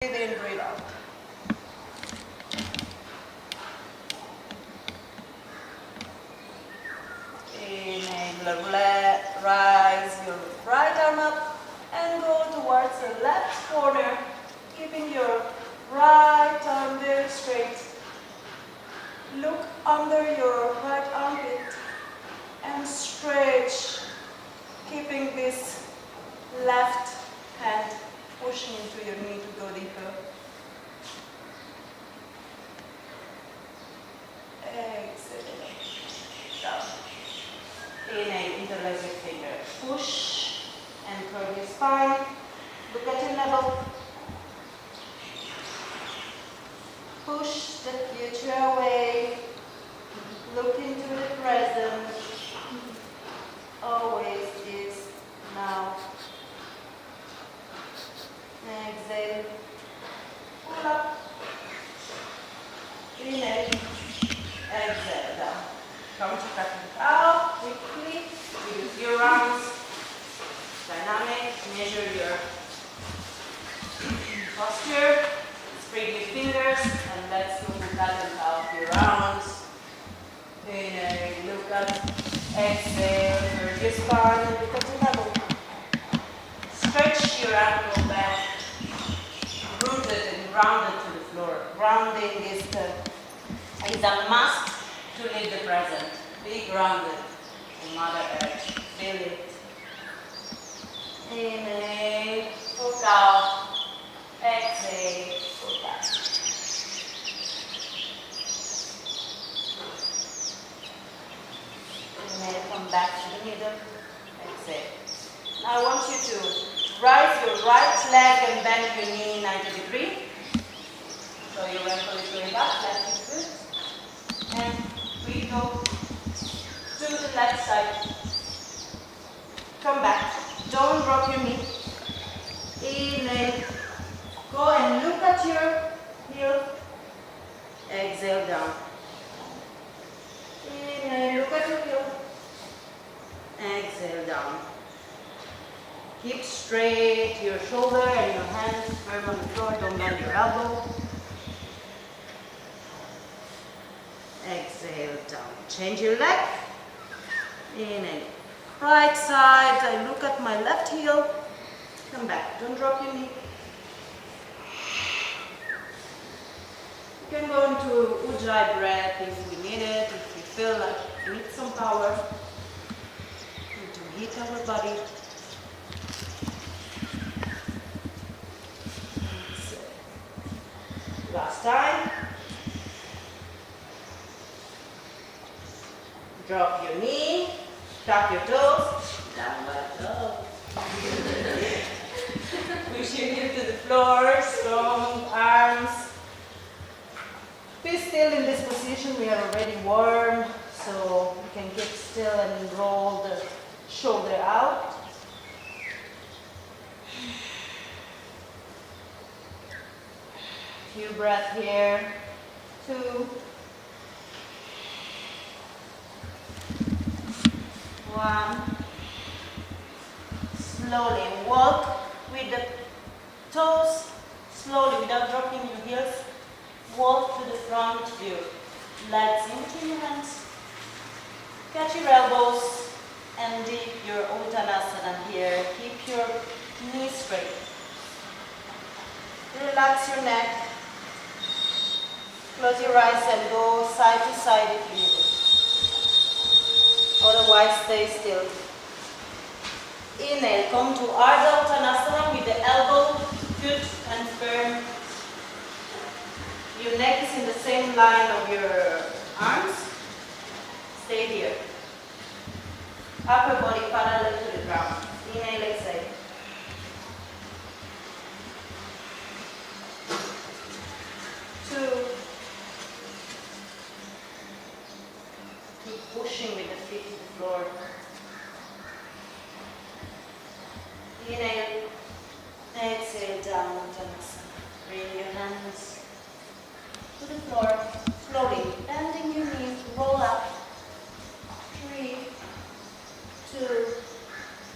Breathe in, breathe out. Inhale, rise your right arm up and go towards the left corner, keeping your right arm very straight. Look under your right armpit and stretch, keeping this left hand pushing into your knee to go deeper. Exhale, down. Inhale, interlace your fingers. Push and curve your spine. Look at your navel. Push the future away. Look into the present. Always is now. Exhale. Pull up. Inhale. Exhale down. Come to cutting out quickly. Use your arms. Dynamic. Measure your posture. Spread your fingers and let's go to cutting out your arms. Inhale. Look up. Exhale. Curve your spine and look at the level. Stretch your ankle back. Rooted and grounded to the floor. Grounding is a must to live the present. Be grounded in Mother Earth. Feel it. Inhale, look out. Exhale, look out. Inhale, come back to the middle. Exhale. Now I want you to rise your right leg and bend your knee 90 degrees. So your ankle is going up, left is good. And we go to the left side. Come back. Don't drop your knee. Inhale. Go and look at your heel. Exhale down. Inhale. Look at your heel. Exhale down. Keep straight your shoulder and your hands firm on the floor. Don't bend your elbow. Exhale down. Change your leg. Inhale. Right side. I look at my left heel. Come back. Don't drop your knee. You can go into Ujjayi breath if you need it. If you feel like you need some power to heat our body. Last time. Drop your knee, tap your toes, down by dog. Push your heel to the floor, strong arms. Be still in this position, we are already warm, so you can keep still and roll the shoulder out. Few breaths here. 2. 1. Slowly walk with the toes, slowly without dropping your heels. Walk to the front, your legs into your hands. Catch your elbows and dip your Uttanasana here. Keep your knees straight. Relax your neck. Close your eyes and go side to side if you need it. Otherwise, stay still. Inhale, come to Ardha Uttanasana with the elbow good and firm. Your neck is in the same line of your arms. Stay here. Upper body parallel to the ground. Inhale, exhale. Keep pushing with the feet to the floor. Inhale, exhale, down Uttanasana. Bring your hands to the floor, slowly bending your knees, roll up. 3, 2,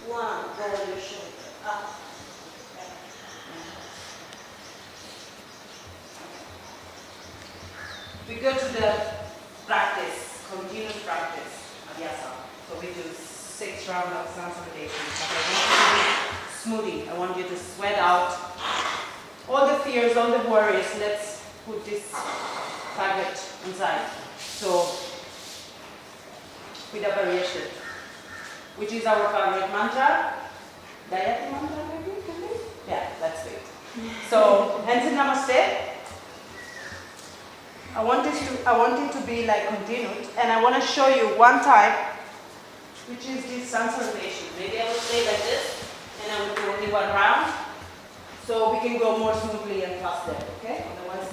1, roll your shoulder up. we go to the practice, continuous practice, Abhyasa. So we do 6 rounds of consolidation. But I want you to be smoothie. I want you to sweat out all the fears, all the worries. Let's put this target inside. So, with a variation, which is our favorite mantra. Gayatri mantra, maybe? Yeah, that's great. So, hands in Namaste. I want it to be like continued, and I want to show you one type, which is this sun salutation. Maybe I will stay like this, and I will do only 1 round, so we can go more smoothly and faster, okay? Otherwise